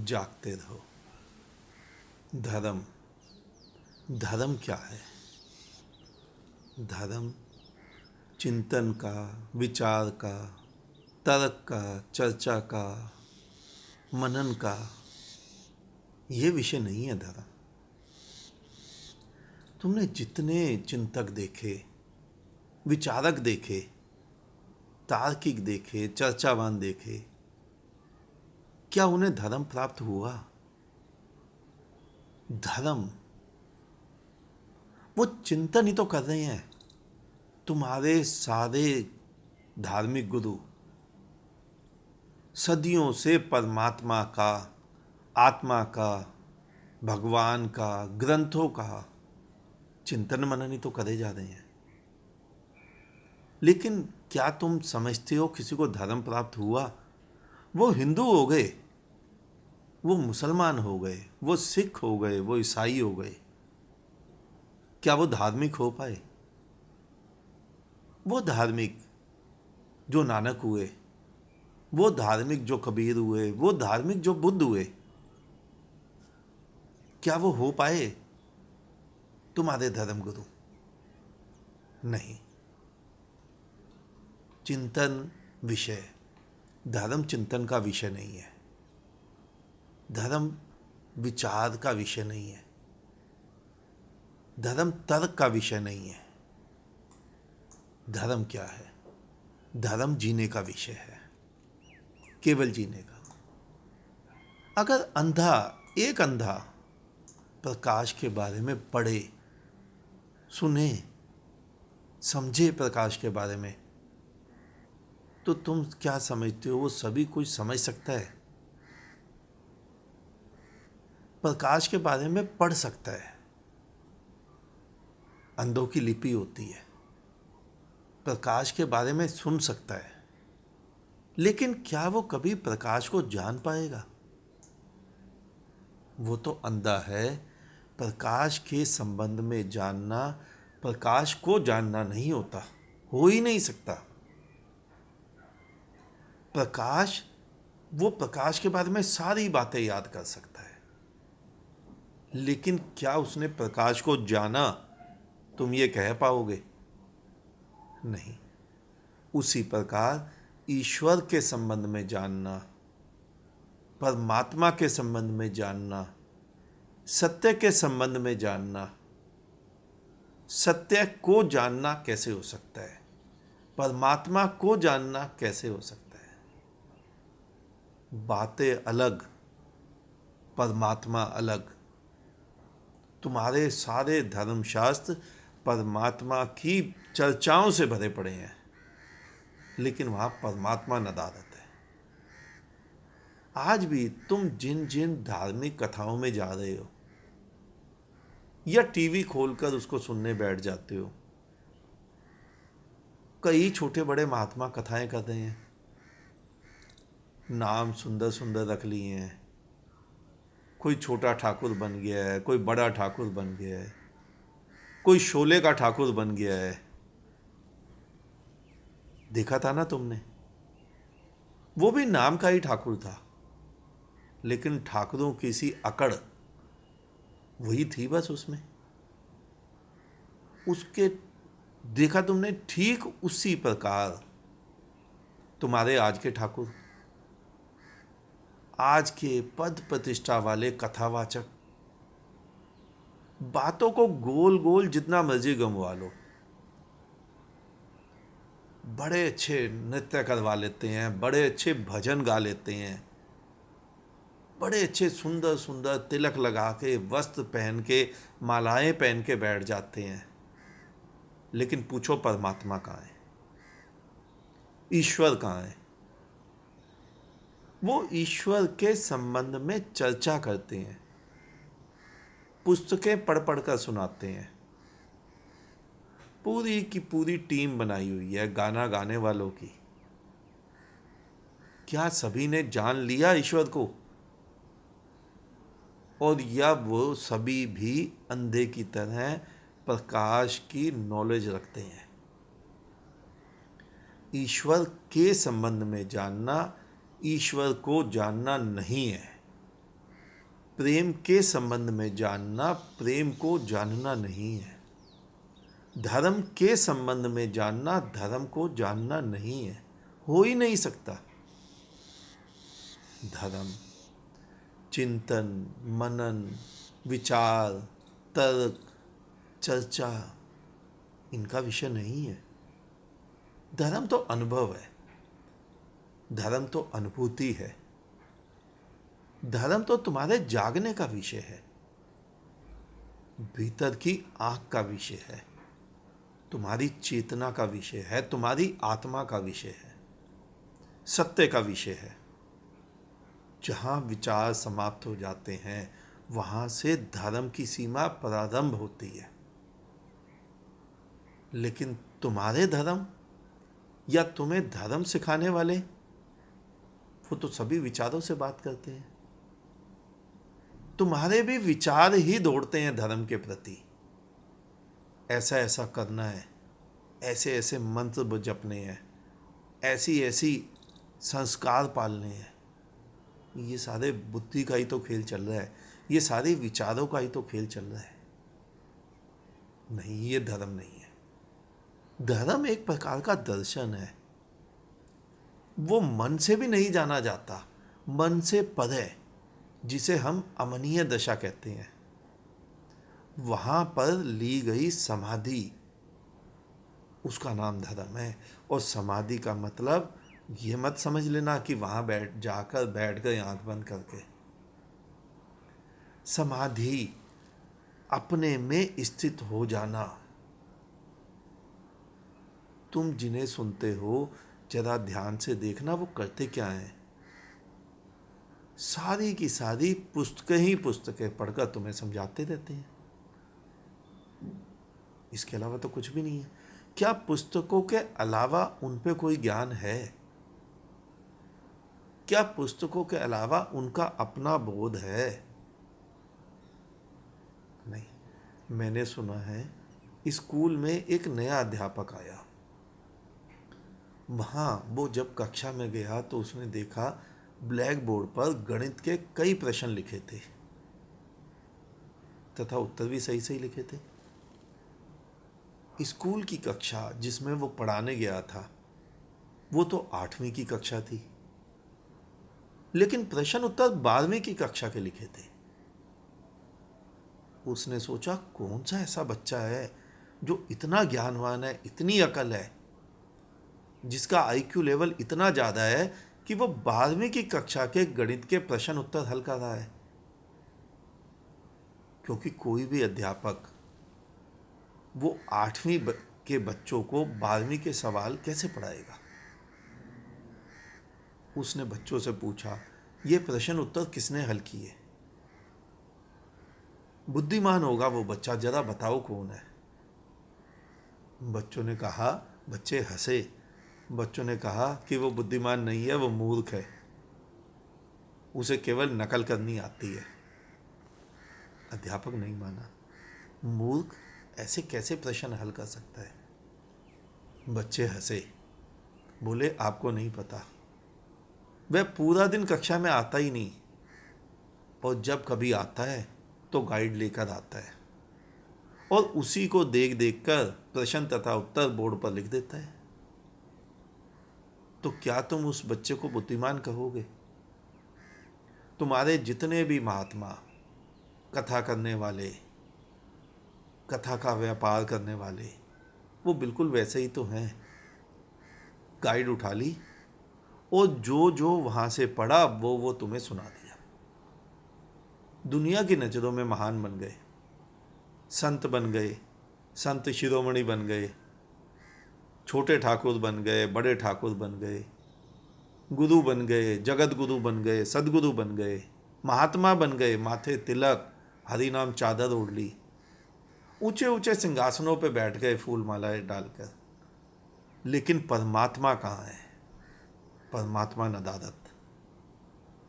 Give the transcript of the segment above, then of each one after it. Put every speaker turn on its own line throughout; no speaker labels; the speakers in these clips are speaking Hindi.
जागते रहो। धर्म, धर्म क्या है? धर्म चिंतन का, विचार का, तर्क का, चर्चा का, मनन का ये विषय नहीं है। धर्म, तुमने जितने चिंतक देखे, विचारक देखे, तार्किक देखे, चर्चावान देखे, क्या उन्हें धर्म प्राप्त हुआ? धर्म वो चिंतन ही तो कर रहे हैं। तुम्हारे सारे धार्मिक गुरु सदियों से परमात्मा का, आत्मा का, भगवान का, ग्रंथों का चिंतन मनन ही तो करे जा रहे हैं। लेकिन क्या तुम समझते हो किसी को धर्म प्राप्त हुआ? वो हिंदू हो गए, वो मुसलमान हो गए, वो सिख हो गए, वो ईसाई हो गए, क्या वो धार्मिक हो पाए? वो धार्मिक जो नानक हुए, वो धार्मिक जो कबीर हुए, वो धार्मिक जो बुद्ध हुए, क्या वो हो पाए तुम्हारे धर्म गुरु? नहीं। चिंतन विषय, धर्म चिंतन का विषय नहीं है। धर्म विचार का विषय नहीं है। धर्म तर्क का विषय नहीं है। धर्म क्या है? धर्म जीने का विषय है, केवल जीने का। अगर एक अंधा प्रकाश के बारे में पढ़े, सुने, समझे प्रकाश के बारे में, तो तुम क्या समझते हो वो सभी कुछ समझ सकता है? प्रकाश के बारे में पढ़ सकता है। अंधों की लिपि होती है। प्रकाश के बारे में सुन सकता है, लेकिन क्या वो कभी प्रकाश को जान पाएगा? वो तो अंधा है। प्रकाश के संबंध में जानना प्रकाश को जानना नहीं होता, हो ही नहीं सकता। प्रकाश, वो प्रकाश के बारे में सारी बातें याद कर सकता है, लेकिन क्या उसने प्रकाश को जाना, तुम ये कह पाओगे? नहीं। उसी प्रकार ईश्वर के संबंध में जानना, परमात्मा के संबंध में जानना, सत्य के संबंध में जानना, सत्य को जानना कैसे हो सकता है? परमात्मा को जानना कैसे हो सकता है? बातें अलग, परमात्मा अलग। तुम्हारे सारे धर्मशास्त्र परमात्मा की चर्चाओं से भरे पड़े हैं, लेकिन वहाँ परमात्मा नदारत है। आज भी तुम जिन जिन धार्मिक कथाओं में जा रहे हो या टीवी खोलकर उसको सुनने बैठ जाते हो, कई छोटे बड़े महात्मा कथाएं कर रहे हैं, नाम सुंदर सुंदर रख लिए हैं। कोई छोटा ठाकुर बन गया है, कोई बड़ा ठाकुर बन गया है, कोई शोले का ठाकुर बन गया है। देखा था ना तुमने? वो भी नाम का ही ठाकुर था, लेकिन ठाकुरों की सी अकड़ वही थी बस उसमें। उसके देखा तुमने? ठीक उसी प्रकार तुम्हारे आज के ठाकुर, आज के पद प्रतिष्ठा वाले कथावाचक, बातों को गोल गोल जितना मर्जी गमवा लो, बड़े अच्छे नृत्य करवा लेते हैं, बड़े अच्छे भजन गा लेते हैं, बड़े अच्छे सुंदर सुंदर तिलक लगा के, वस्त्र पहन के, मालाएं पहन के बैठ जाते हैं, लेकिन पूछो परमात्मा कहाँ है? ईश्वर कहाँ है? वो ईश्वर के संबंध में चर्चा करते हैं, पुस्तकें पढ़ पढ़ कर सुनाते हैं। पूरी की पूरी टीम बनाई हुई है गाना गाने वालों की। क्या सभी ने जान लिया ईश्वर को? और या वो सभी भी अंधे की तरह प्रकाश की नॉलेज रखते हैं? ईश्वर के संबंध में जानना ईश्वर को जानना नहीं है। प्रेम के संबंध में जानना प्रेम को जानना नहीं है। धर्म के संबंध में जानना धर्म को जानना नहीं है, हो ही नहीं सकता। धर्म चिंतन, मनन, विचार, तर्क, चर्चा इनका विषय नहीं है। धर्म तो अनुभव है, धर्म तो अनुभूति है, धर्म तो तुम्हारे जागने का विषय है, भीतर की आंख का विषय है, तुम्हारी चेतना का विषय है, तुम्हारी आत्मा का विषय है, सत्य का विषय है। जहाँ विचार समाप्त हो जाते हैं वहाँ से धर्म की सीमा प्रारंभ होती है। लेकिन तुम्हारे धर्म या तुम्हें धर्म सिखाने वाले वो तो सभी विचारों से बात करते हैं। तुम्हारे भी विचार ही दौड़ते हैं धर्म के प्रति। ऐसा ऐसा करना है, ऐसे ऐसे मंत्र जपने हैं, ऐसी ऐसी संस्कार पालने हैं। ये सारे बुद्धि का ही तो खेल चल रहा है, ये सारे विचारों का ही तो खेल चल रहा है। नहीं, ये धर्म नहीं है। धर्म एक प्रकार का दर्शन है, वो मन से भी नहीं जाना जाता, मन से परे, जिसे हम अमनीय दशा कहते हैं। वहाँ पर ली गई समाधि, उसका नाम धर्म है। और समाधि का मतलब ये मत समझ लेना कि वहाँ बैठ गए आंख बंद करके। समाधि अपने में स्थित हो जाना। तुम जिन्हें सुनते हो जरा ध्यान से देखना, वो करते क्या हैं। सारी की सारी पुस्तकें पढ़कर तुम्हें समझाते रहते हैं। इसके अलावा तो कुछ भी नहीं है। क्या पुस्तकों के अलावा उन पे कोई ज्ञान है? क्या पुस्तकों के अलावा उनका अपना बोध है? नहीं। मैंने सुना है स्कूल में एक नया अध्यापक आया। वहाँ वो जब कक्षा में गया तो उसने देखा ब्लैक बोर्ड पर गणित के कई प्रश्न लिखे थे तथा उत्तर भी सही सही लिखे थे। स्कूल की कक्षा जिसमें वो पढ़ाने गया था वो तो 8वीं की कक्षा थी, लेकिन प्रश्न उत्तर 12वीं की कक्षा के लिखे थे। उसने सोचा कौन सा ऐसा बच्चा है जो इतना ज्ञानवान है, इतनी अकल है, जिसका आईक्यू लेवल इतना ज़्यादा है कि वो 12वीं की कक्षा के गणित के प्रश्न उत्तर हल कर रहा है। क्योंकि कोई भी अध्यापक वो 8वीं के बच्चों को 12वीं के सवाल कैसे पढ़ाएगा। उसने बच्चों से पूछा ये प्रश्न उत्तर किसने हल किए। बुद्धिमान होगा वो बच्चा, जरा बताओ कौन है। बच्चों ने कहा, बच्चे हंसे। बच्चों ने कहा कि वो बुद्धिमान नहीं है, वो मूर्ख है, उसे केवल नकल करनी आती है। अध्यापक नहीं माना। मूर्ख ऐसे कैसे प्रश्न हल कर सकता है। बच्चे हंसे, बोले आपको नहीं पता, वह पूरा दिन कक्षा में आता ही नहीं, और जब कभी आता है तो गाइड लेकर आता है और उसी को देख देख कर प्रश्न तथा उत्तर बोर्ड पर लिख देता है। तो क्या तुम उस बच्चे को बुद्धिमान कहोगे? तुम्हारे जितने भी महात्मा, कथा करने वाले, कथा का व्यापार करने वाले, वो बिल्कुल वैसे ही तो हैं। गाइड उठा ली और जो जो वहाँ से पढ़ा वो तुम्हें सुना दिया। दुनिया की नज़रों में महान बन गए, संत बन गए, संत शिरोमणि बन गए, छोटे ठाकुर बन गए, बड़े ठाकुर बन गए, गुरु बन गए, जगत गुरु बन गए, सदगुरु बन गए, महात्मा बन गए, माथे तिलक, हरि नाम चादर ओढ़ ली, ऊंचे ऊंचे सिंहासनों पे बैठ गए फूल मालाएं डालकर। लेकिन परमात्मा कहाँ है? परमात्मा नदारत।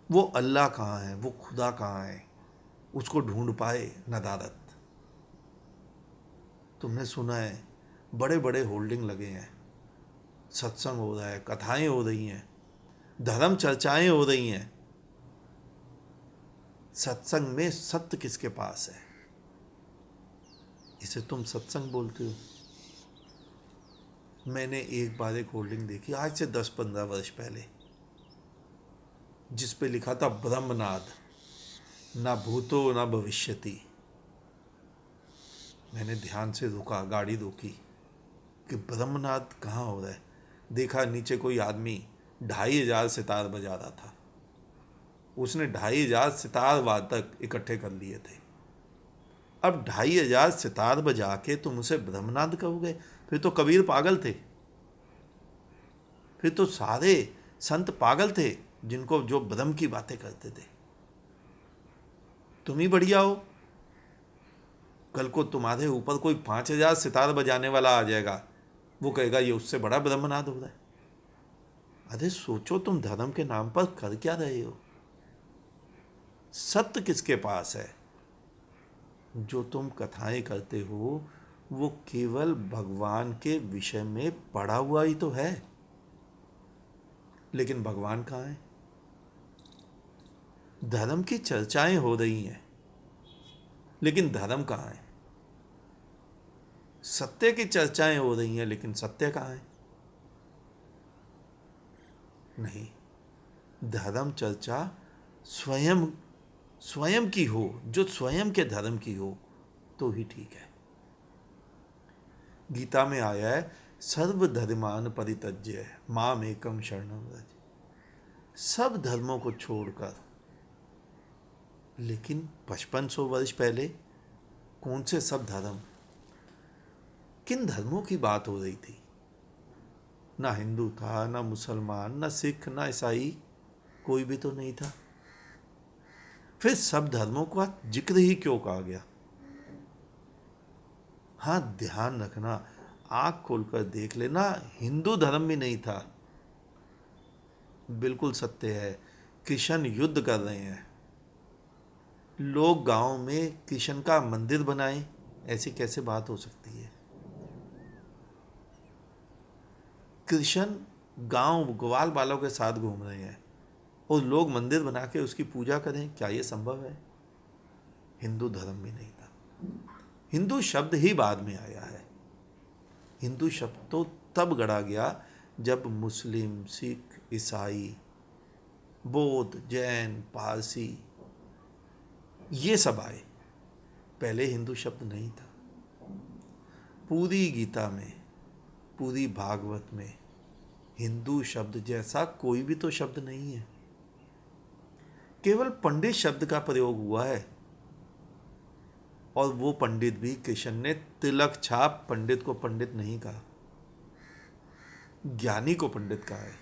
वो अल्लाह कहाँ है? वो खुदा कहाँ है? उसको ढूंढ पाए नदारत। तुमने सुना है बड़े बड़े होल्डिंग लगे हैं, सत्संग हो रहा है, कथाएं हो रही हैं, धर्म चर्चाएं हो रही हैं, सत्संग में सत्य किसके पास है, इसे तुम सत्संग बोलते हो। मैंने एक बार एक होल्डिंग देखी आज से 10-15 वर्ष पहले, जिस पे लिखा था ब्रह्मनाद, ना भूतो ना भविष्यति। मैंने ध्यान से रुका, गाड़ी रोकी कि ब्रह्मनाद कहाँ हो रहा है। देखा नीचे कोई आदमी 2500 सितार बजा रहा था। उसने 2500 सितार वादक इकट्ठे कर लिए थे। अब 2500 सितार बजा के तुम उसे ब्रह्मनाद कहोगे? फिर तो कबीर पागल थे, फिर तो सारे संत पागल थे जिनको जो ब्रह्म की बातें करते थे। तुम ही बढ़िया हो। कल को तुम्हारे ऊपर कोई 5000 सितार बजाने वाला आ जाएगा, वो कहेगा ये उससे बड़ा ब्रह्मनाद हो रहा है। अरे सोचो, तुम धर्म के नाम पर कर क्या रहे हो? सत्य किसके पास है? जो तुम कथाएं करते हो वो केवल भगवान के विषय में पढ़ा हुआ ही तो है, लेकिन भगवान कहाँ है? धर्म की चर्चाएं हो रही हैं, लेकिन धर्म कहाँ है? सत्य की चर्चाएं हो रही हैं, लेकिन सत्य कहाँ है? नहीं। धर्म चर्चा स्वयं स्वयं की हो, जो स्वयं के धर्म की हो तो ही ठीक है। गीता में आया है सर्वधर्मान परित्यज्य माम एकम शरणम व्रज। सब धर्मों को छोड़कर। लेकिन 5500 वर्ष पहले कौन से सब धर्म? किन धर्मों की बात हो रही थी? ना हिंदू था, ना मुसलमान, ना सिख, ना ईसाई, कोई भी तो नहीं था। फिर सब धर्मों का जिक्र ही क्यों कहा गया? हाँ, ध्यान रखना, आंख खोलकर देख लेना, हिंदू धर्म भी नहीं था। बिल्कुल सत्य है। कृष्ण युद्ध कर रहे हैं, लोग गांव में कृष्ण का मंदिर बनाएं, ऐसी कैसे बात हो सकती है? कृष्ण गांव ग्वाल बालों के साथ घूम रहे हैं और लोग मंदिर बना के उसकी पूजा करें, क्या ये संभव है? हिंदू धर्म भी नहीं था। हिंदू शब्द ही बाद में आया है। हिंदू शब्द तो तब गढ़ा गया जब मुस्लिम, सिख, ईसाई, बौद्ध, जैन, पारसी ये सब आए। पहले हिंदू शब्द नहीं था। पूरी गीता में, पूरी भागवत में हिंदू शब्द जैसा कोई भी तो शब्द नहीं है। केवल पंडित शब्द का प्रयोग हुआ है, और वो पंडित भी कृष्ण ने तिलक छाप पंडित को पंडित नहीं कहा, ज्ञानी को पंडित कहा है,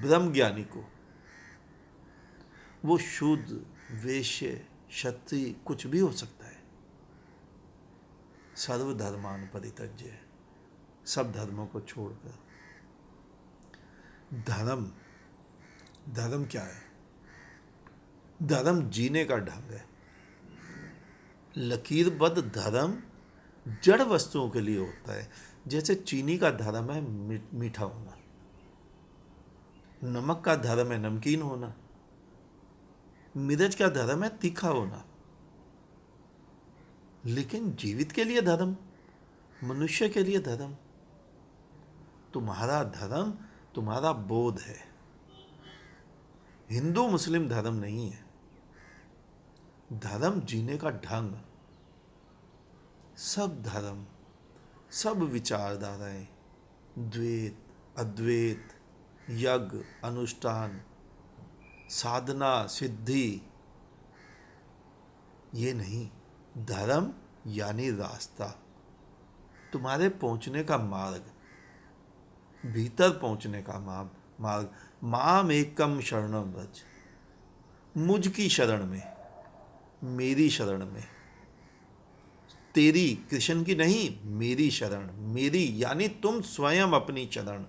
ब्रह्म ज्ञानी को। वो शूद्र, वैश्य, क्षत्रिय कुछ भी हो सकता है। सर्वधर्मान परित्यज्य, सब धर्मों को छोड़कर। धर्म, धर्म क्या है? धर्म जीने का ढंग है। लकीरबद्ध धर्म जड़ वस्तुओं के लिए होता है। जैसे चीनी का धर्म है मीठा होना, नमक का धर्म है नमकीन होना, मिर्च का धर्म है तीखा होना। लेकिन जीवित के लिए धर्म, मनुष्य के लिए धर्म, तुम्हारा धर्म तुम्हारा बोध है। हिंदू मुस्लिम धर्म नहीं है। धर्म जीने का ढंग। सब धर्म, सब विचारधाराएं, द्वैत, अद्वैत, यज्ञ, अनुष्ठान, साधना, सिद्धि, ये नहीं। धर्म यानी रास्ता, तुम्हारे पहुंचने का मार्ग, भीतर पहुंचने का मार्ग। माम एकम शरणम व्रज, मुझ की शरण में, मेरी शरण में। तेरी, कृष्ण की नहीं, मेरी शरण। मेरी यानी तुम स्वयं अपनी शरण,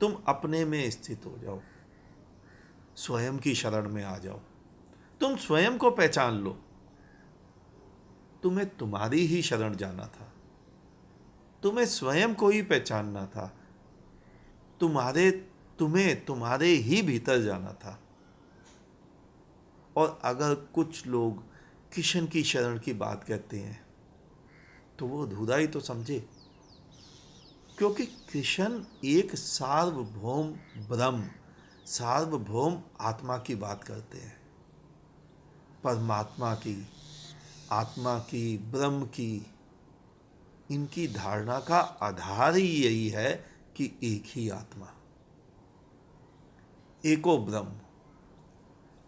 तुम अपने में स्थित हो जाओ, स्वयं की शरण में आ जाओ। तुम स्वयं को पहचान लो। तुम्हें तुम्हारी ही शरण जाना था, तुम्हें स्वयं को ही पहचानना था, तुम्हें तुम्हारे ही भीतर जाना था। और अगर कुछ लोग कृष्ण की शरण की बात कहते हैं तो वो अधूरा ही तो समझे, क्योंकि कृष्ण एक सार्वभौम ब्रह्म, सार्वभौम आत्मा की बात करते हैं। परमात्मा की, आत्मा की, ब्रह्म की, इनकी धारणा का आधार ही यही है कि एक ही आत्मा, एको ब्रह्म,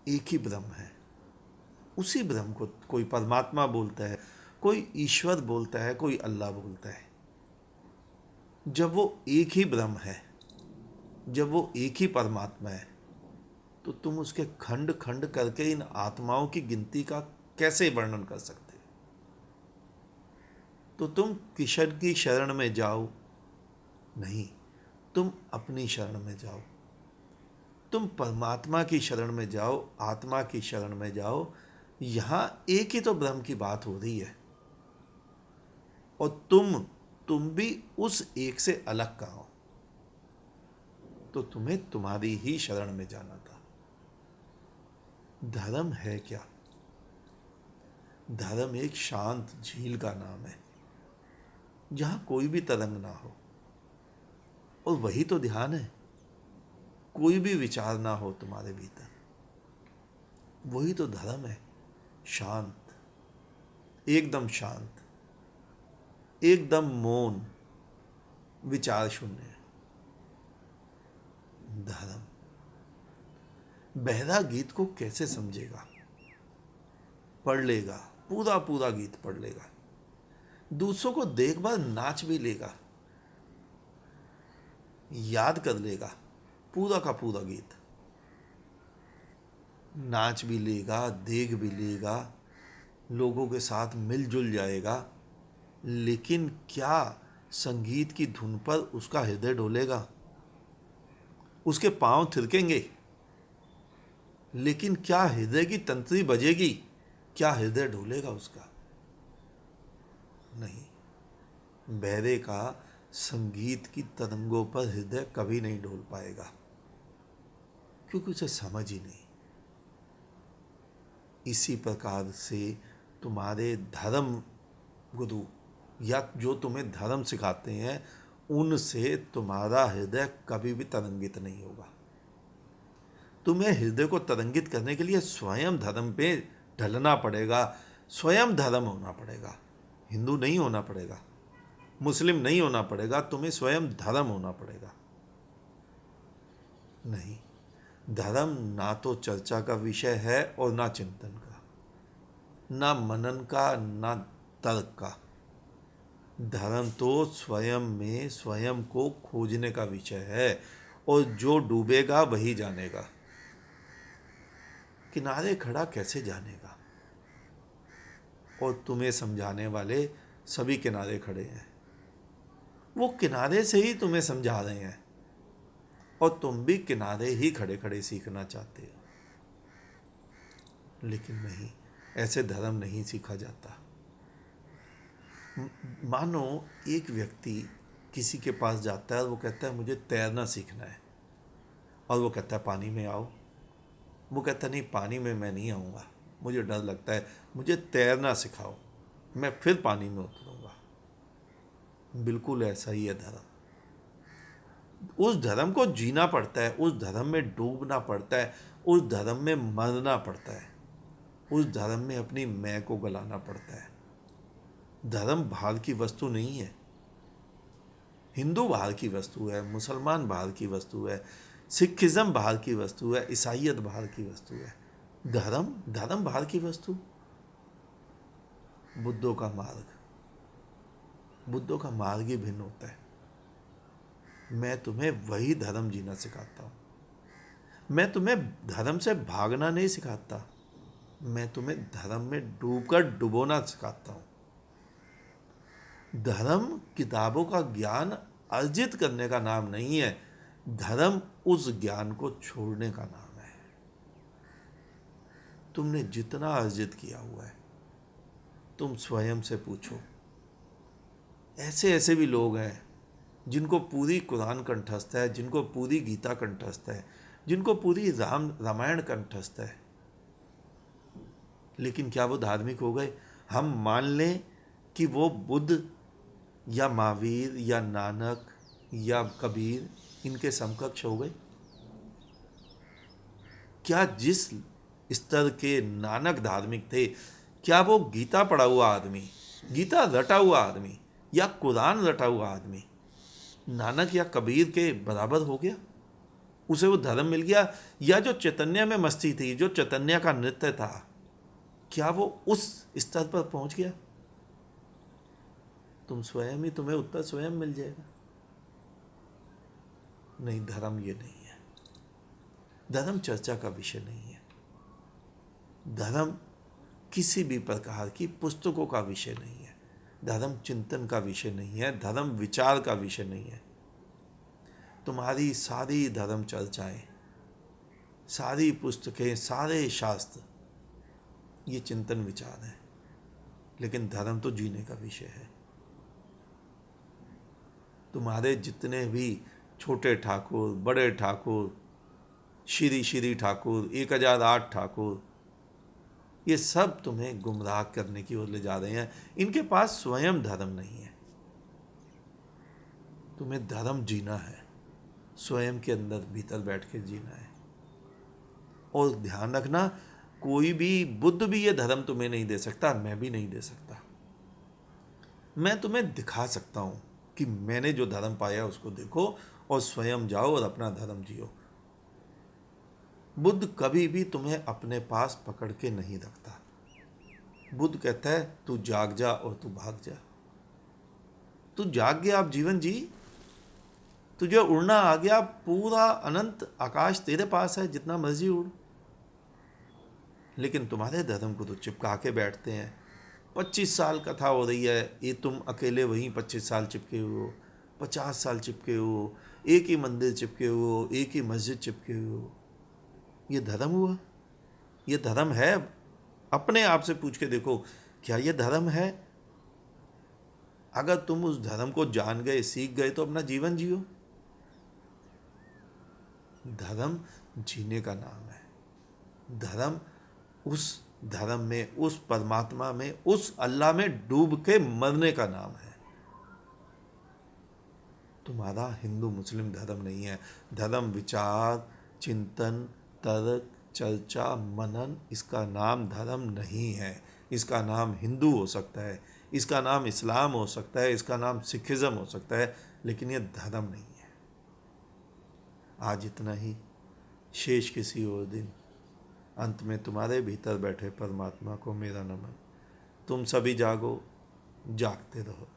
एक ही ब्रह्म है। उसी ब्रह्म को कोई परमात्मा बोलता है, कोई ईश्वर बोलता है, कोई अल्लाह बोलता है। जब वो एक ही ब्रह्म है, जब वो एक ही परमात्मा है, तो तुम उसके खंड खंड करके इन आत्माओं की गिनती का कैसे वर्णन कर सकते? तो तुम कृष्ण की शरण में जाओ नहीं, तुम अपनी शरण में जाओ, तुम परमात्मा की शरण में जाओ, आत्मा की शरण में जाओ। यहां एक ही तो ब्रह्म की बात हो रही है, और तुम भी उस एक से अलग का हो, तो तुम्हें तुम्हारी ही शरण में जाना था। धर्म है क्या? धर्म एक शांत झील का नाम है, जहां कोई भी तरंग ना हो, और वही तो ध्यान है। कोई भी विचार ना हो तुम्हारे भीतर, वही तो धर्म है। शांत, एकदम शांत, एकदम मौन, विचार शून्य। धर्म। बहरा गीत को कैसे समझेगा? पढ़ लेगा, पूरा पूरा गीत पढ़ लेगा, दूसरों को देख बार नाच भी लेगा, याद कर लेगा पूरा का पूरा गीत, नाच भी लेगा, देख भी लेगा, लोगों के साथ मिलजुल जाएगा। लेकिन क्या संगीत की धुन पर उसका हृदय डोलेगा? उसके पांव थिरकेंगे, लेकिन क्या हृदय की तंत्री बजेगी? क्या हृदय डोलेगा उसका? नहीं। बहरे का संगीत की तरंगों पर हृदय कभी नहीं डोल पाएगा, क्योंकि उसे समझ ही नहीं। इसी प्रकार से तुम्हारे धर्म गुरु या जो तुम्हें धर्म सिखाते हैं, उनसे तुम्हारा हृदय कभी भी तरंगित नहीं होगा। तुम्हें हृदय को तरंगित करने के लिए स्वयं धर्म पे ढलना पड़ेगा, स्वयं धर्म होना पड़ेगा। हिंदू नहीं होना पड़ेगा, मुस्लिम नहीं होना पड़ेगा, तुम्हें स्वयं धर्म होना पड़ेगा। नहीं, धर्म ना तो चर्चा का विषय है और ना चिंतन का, ना मनन का, ना तर्क का। धर्म तो स्वयं में स्वयं को खोजने का विषय है, और जो डूबेगा वही जानेगा। किनारे खड़ा कैसे जानेगा? और तुम्हें समझाने वाले सभी किनारे खड़े हैं, वो किनारे से ही तुम्हें समझा रहे हैं, और तुम भी किनारे ही खड़े खड़े सीखना चाहते हो। लेकिन नहीं, ऐसे धर्म नहीं सीखा जाता। मानो एक व्यक्ति किसी के पास जाता है और वो कहता है मुझे तैरना सीखना है, और वो कहता है पानी में आओ। वो कहता है नहीं, पानी में मैं नहीं आऊँगा, मुझे डर लगता है, मुझे तैरना सिखाओ, मैं फिर पानी में उतरूँगा। बिल्कुल ऐसा ही है धर्म। उस धर्म को जीना पड़ता है, उस धर्म में डूबना पड़ता है, उस धर्म में मरना पड़ता है, उस धर्म में अपनी मैं को गलाना पड़ता है। धर्म बाहर की वस्तु नहीं है। हिंदू बाहर की वस्तु है, मुसलमान बाहर की वस्तु है, सिखिज्म बाहर की वस्तु है, ईसाइयत बाहर की वस्तु है। धर्म धर्म बाहर की वस्तु। बुद्धों का मार्ग, बुद्धों का मार्ग ही भिन्न होता है। मैं तुम्हें वही धर्म जीना सिखाता हूँ। मैं तुम्हें धर्म से भागना नहीं सिखाता, मैं तुम्हें धर्म में डूबकर डुबोना सिखाता हूँ। धर्म किताबों का ज्ञान अर्जित करने का नाम नहीं है, धर्म उस ज्ञान को छोड़ने का नाम है। तुमने जितना अर्जित किया हुआ है, तुम स्वयं से पूछो। ऐसे ऐसे भी लोग हैं जिनको पूरी कुरान कंठस्थ है, जिनको पूरी गीता कंठस्थ है, जिनको पूरी रामायण कंठस्थ है, लेकिन क्या वो धार्मिक हो गए? हम मान लें कि वो बुद्ध या महावीर या नानक या कबीर इनके समकक्ष हो गए। क्या जिस स्तर के नानक धार्मिक थे, क्या वो गीता पढ़ा हुआ आदमी, गीता रटा हुआ आदमी या कुरान रटा हुआ आदमी नानक या कबीर के बराबर हो गया? उसे वो धर्म मिल गया? या जो चैतन्य में मस्ती थी, जो चैतन्य का नृत्य था, क्या वो उस स्तर पर पहुंच गया? तुम स्वयं ही, तुम्हें उत्तर स्वयं मिल जाएगा। नहीं, धर्म ये नहीं है। धर्म चर्चा का विषय नहीं है। धर्म किसी भी प्रकार की पुस्तकों का विषय नहीं है। धर्म चिंतन का विषय नहीं है। धर्म विचार का विषय नहीं है। तुम्हारी सारी धर्म चर्चाएं, सारी पुस्तकें, सारे शास्त्र ये चिंतन विचार है, लेकिन धर्म तो जीने का विषय है। तुम्हारे जितने भी छोटे ठाकुर, बड़े ठाकुर, श्री श्री ठाकुर, 1008 ठाकुर, ये सब तुम्हें गुमराह करने की ओर ले जा रहे हैं। इनके पास स्वयं धर्म नहीं है। तुम्हें धर्म जीना है, स्वयं के अंदर भीतर बैठ के जीना है। और ध्यान रखना, कोई भी, बुद्ध भी ये धर्म तुम्हें नहीं दे सकता, मैं भी नहीं दे सकता। मैं तुम्हें दिखा सकता हूं कि मैंने जो धर्म पाया उसको देखो और स्वयं जाओ और अपना धर्म जियो। बुद्ध कभी भी तुम्हें अपने पास पकड़ के नहीं रखता। बुद्ध कहता है तू जाग जा और तू भाग जा। तू जाग गया, अब जीवन जी। तुझे उड़ना आ गया, पूरा अनंत आकाश तेरे पास है, जितना मर्जी उड़। लेकिन तुम्हारे धर्म को तो चिपका के बैठते हैं। 25 साल कथा हो रही है, ये तुम अकेले वहीं 25 साल चिपके हो, 50 साल चिपके हो, एक ही मंदिर चिपके हो, एक ही मस्जिद चिपके हो। ये धर्म हुआ? ये धर्म है? अपने आप से पूछ के देखो, क्या ये धर्म है? अगर तुम उस धर्म को जान गए, सीख गए, तो अपना जीवन जियो। धर्म जीने का नाम है। धर्म उस धर्म में, उस परमात्मा में, उस अल्लाह में डूब के मरने का नाम है। तुम्हारा हिंदू मुस्लिम धर्म नहीं है। धर्म विचार, चिंतन, तर्क, चर्चा, मनन, इसका नाम धर्म नहीं है। इसका नाम हिंदू हो सकता है, इसका नाम इस्लाम हो सकता है, इसका नाम सिखिज्म हो सकता है, लेकिन यह धर्म नहीं है। आज इतना ही, शेष किसी और दिन। अंत में तुम्हारे भीतर बैठे परमात्मा को मेरा नमन। तुम सभी जागो, जागते रहो।